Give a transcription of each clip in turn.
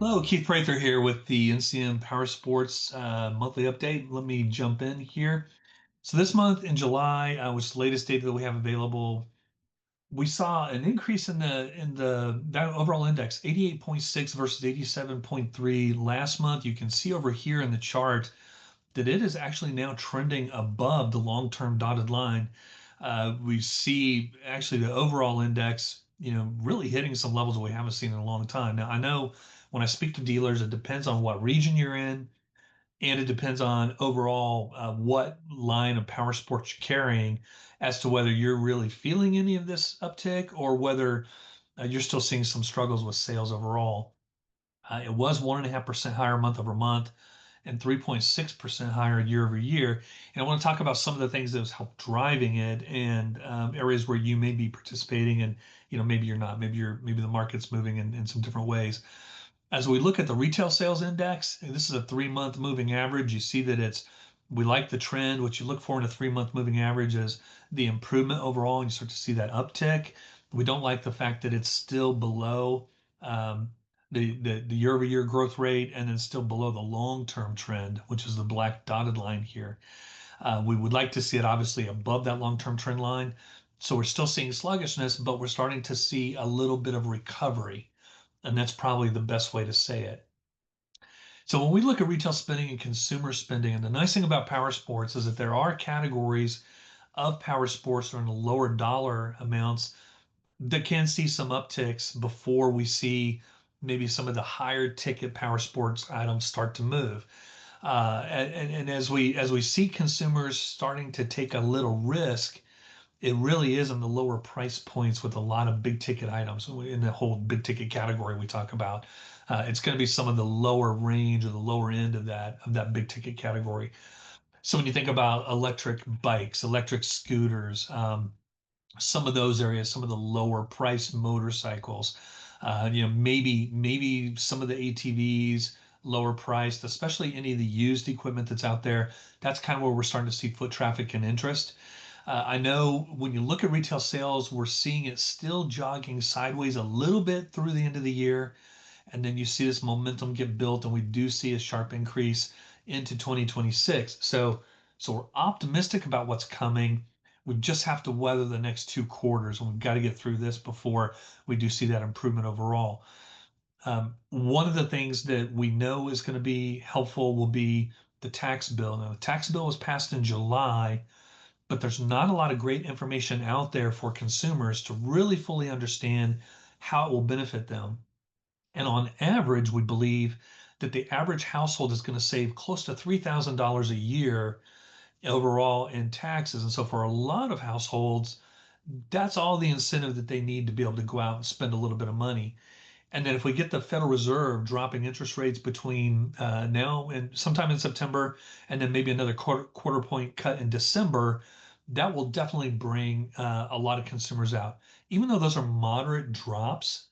Hello, Keith Prather here with the NCM Powersports monthly update. Let me jump in here. So this month in July, which is the latest data that we have available, we saw an increase in the that overall index, 88.6 versus 87.3 last month. You can see over here in the chart that it is actually now trending above the long-term dotted line. We see actually the overall index, really hitting some levels that we haven't seen in a long time. Now, I know when I speak to dealers, it depends on what region you're in, and it depends on overall what line of power sports you're carrying as to whether you're really feeling any of this uptick or whether you're still seeing some struggles with sales overall. It was 1.5% higher month over month and 3.6% higher year over year. And I want to talk about some of the things that has helped driving it and areas where you may be participating and maybe you're not. Maybe the market's moving in some different ways. As we look at the retail sales index, and this is a 3 month moving average. You see that we like the trend. What you look for in a 3 month moving average is the improvement overall, and you start to see that uptick. We don't like the fact that it's still below um, the year over year growth rate and then still below the long term trend, which is the black dotted line here. We would like to see it obviously above that long term trend line. So we're still seeing sluggishness, but we're starting to see a little bit of recovery. And that's probably the best way to say it. So when we look at retail spending and consumer spending, and the nice thing about power sports is that there are categories of power sports that are in the lower dollar amounts that can see some upticks before we see maybe some of the higher ticket power sports items start to move. And as we see consumers starting to take a little risk, it really is in the lower price points with a lot of big ticket items in the whole big ticket category we talk about. It's going to be some of the lower range or the lower end of that big ticket category. So when you think about electric bikes, electric scooters, some of those areas, some of the lower price motorcycles, maybe some of the ATVs, lower priced, especially any of the used equipment that's out there. That's kind of where we're starting to see foot traffic and interest. I know when you look at retail sales, we're seeing it still jogging sideways a little bit through the end of the year. And then you see this momentum get built, and we do see a sharp increase into 2026. So we're optimistic about what's coming. We just have to weather the next 2 quarters, and we've got to get through this before we do see that improvement overall. One of the things that we know is going to be helpful will be the tax bill. Now, the tax bill was passed in July, but there's not a lot of great information out there for consumers to really fully understand how it will benefit them. And on average, we believe that the average household is going to save close to $3,000 a year overall in taxes. And so for a lot of households, that's all the incentive that they need to be able to go out and spend a little bit of money. And then if we get the Federal Reserve dropping interest rates between now and sometime in September, and then maybe another quarter point cut in December, that will definitely bring a lot of consumers out. Even though those are moderate drops,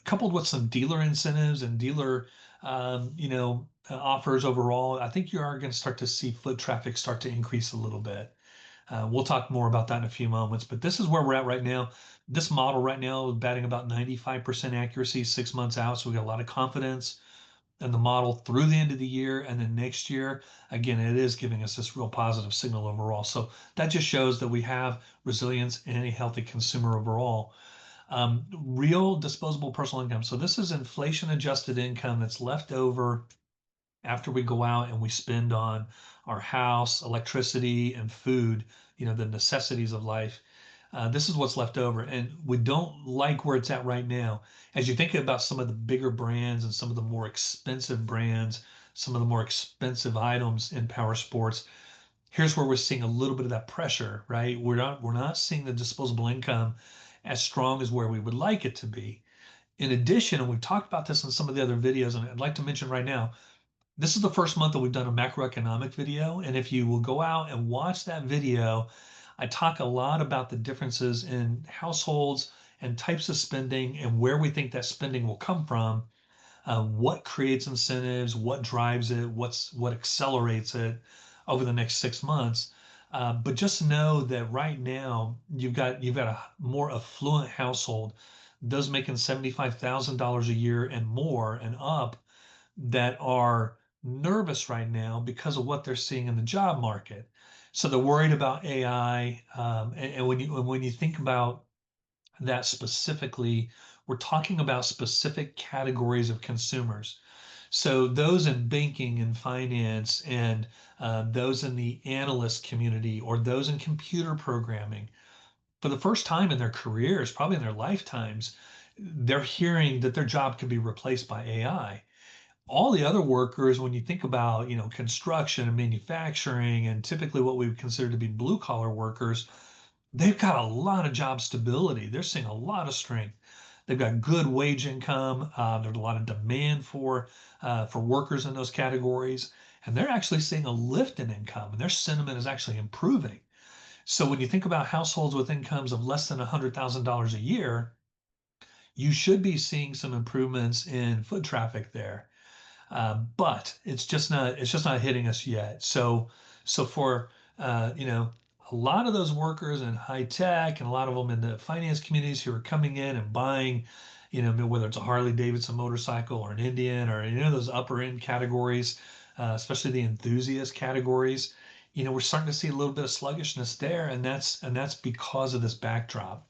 coupled with some dealer incentives and dealer, offers overall, I think you are going to start to see foot traffic start to increase a little bit. We'll talk more about that in a few moments, but this is where we're at right now. This model right now is batting about 95% accuracy 6 months out. So we got a lot of confidence in the model through the end of the year. And then next year, again, it is giving us this real positive signal overall. So that just shows that we have resilience and a healthy consumer overall. Real disposable personal income. So this is inflation adjusted income that's left over after we go out and we spend on our house, electricity, and food, the necessities of life. This is what's left over. And we don't like where it's at right now. As you think about some of the bigger brands and some of the more expensive brands, some of the more expensive items in power sports, here's where we're seeing a little bit of that pressure, right? We're not seeing the disposable income as strong as where we would like it to be. In addition, and we've talked about this in some of the other videos, and I'd like to mention right now, this is the first month that we've done a macroeconomic video. And if you will go out and watch that video, I talk a lot about the differences in households and types of spending and where we think that spending will come from, what creates incentives, what drives it, what accelerates it over the next 6 months. But just know that right now you've got a more affluent household those making $75,000 a year and more and up that are nervous right now because of what they're seeing in the job market. So they're worried about AI. And when you think about that specifically, we're talking about specific categories of consumers. So those in banking and finance, and those in the analyst community, or those in computer programming, for the first time in their careers, probably in their lifetimes, they're hearing that their job could be replaced by AI. All the other workers, when you think about, construction and manufacturing, and typically what we would consider to be blue collar workers, they've got a lot of job stability. They're seeing a lot of strength. They've got good wage income. There's a lot of demand for workers in those categories, and they're actually seeing a lift in income, and their sentiment is actually improving. So when you think about households with incomes of less than $100,000 a year, you should be seeing some improvements in foot traffic there. But it's just not hitting us yet. So for a lot of those workers in high tech, and a lot of them in the finance communities who are coming in and buying, whether it's a Harley Davidson motorcycle or an Indian, or those upper end categories, especially the enthusiast categories, we're starting to see a little bit of sluggishness there, and that's because of this backdrop.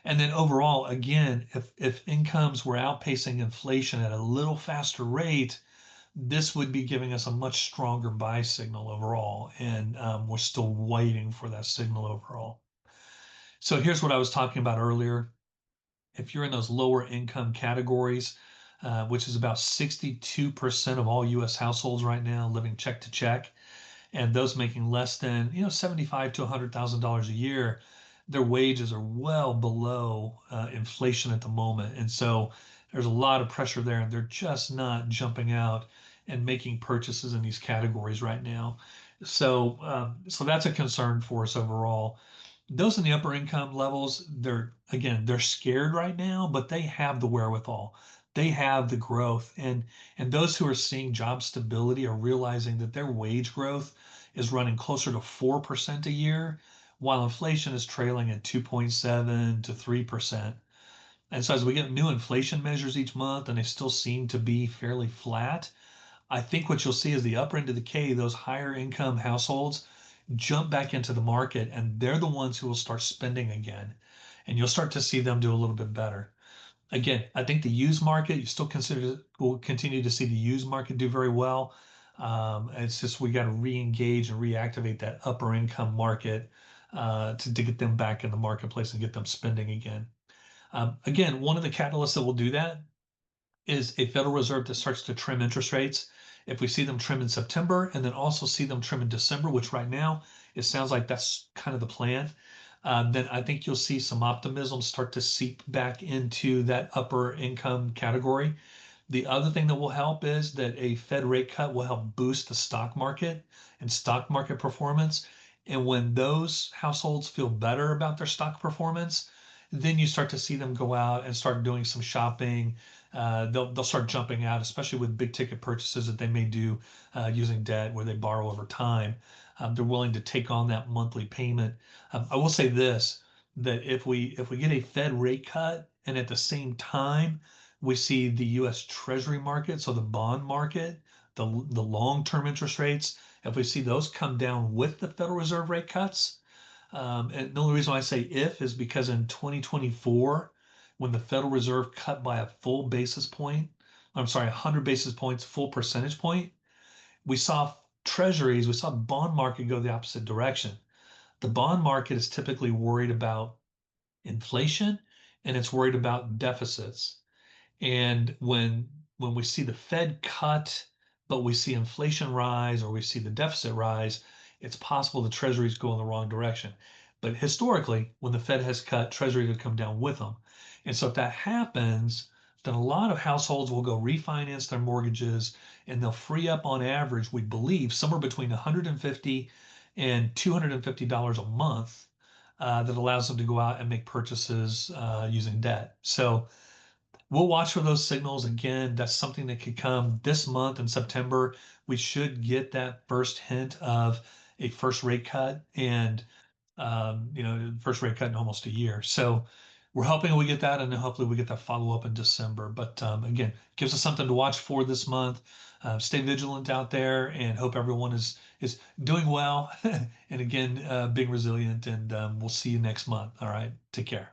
And then overall, again, if incomes were outpacing inflation at a little faster rate, this would be giving us a much stronger buy signal overall. And we're still waiting for that signal overall. So here's what I was talking about earlier. If you're in those lower income categories, which is about 62% of all US households right now living check to check, and those making less than 75 to $100,000 a year, their wages are well below inflation at the moment, and so there's a lot of pressure there, and they're just not jumping out and making purchases in these categories right now. So that's a concern for us overall. Those in the upper income levels, they're scared right now, but they have the wherewithal. They have the growth, and those who are seeing job stability are realizing that their wage growth is running closer to 4% a year, while inflation is trailing at 2.7 to 3%. And so as we get new inflation measures each month and they still seem to be fairly flat, I think what you'll see is the upper end of the K, those higher income households jump back into the market, and they're the ones who will start spending again. And you'll start to see them do a little bit better. Again, I think the used market, you still consider will continue to see the used market do very well. It's just we got to re-engage and reactivate that upper income market to get them back in the marketplace and get them spending again. Again, one of the catalysts that will do that is a Federal Reserve that starts to trim interest rates. If we see them trim in September and then also see them trim in December, which right now it sounds like that's kind of the plan, then I think you'll see some optimism start to seep back into that upper income category. The other thing that will help is that a Fed rate cut will help boost the stock market and stock market performance. And when those households feel better about their stock performance, then you start to see them go out and start doing some shopping. They'll start jumping out, especially with big ticket purchases that they may do using debt where they borrow over time. They're willing to take on that monthly payment. I will say this, that if we get a Fed rate cut and at the same time we see the U.S. Treasury market, so the bond market, the long-term interest rates, if we see those come down with the Federal Reserve rate cuts, and the only reason why I say if is because in 2024, when the Federal Reserve cut by a full basis point, I'm sorry, 100 basis points, full percentage point, we saw treasuries, we saw the bond market go the opposite direction. The bond market is typically worried about inflation, and it's worried about deficits. And when we see the Fed cut, but we see inflation rise or we see the deficit rise, it's possible the treasuries go in the wrong direction. But historically, when the Fed has cut, treasuries have come down with them. And so if that happens, then a lot of households will go refinance their mortgages, and they'll free up on average, we believe, somewhere between $150 and $250 a month, that allows them to go out and make purchases using debt. So we'll watch for those signals. Again, that's something that could come this month in September. We should get that first hint of a first rate cut, and first rate cut in almost a year. So we're hoping we get that, and then hopefully we get that follow up in December. But again, gives us something to watch for this month. Stay vigilant out there, and hope everyone is doing well. And again, being resilient. And we'll see you next month. All right, take care.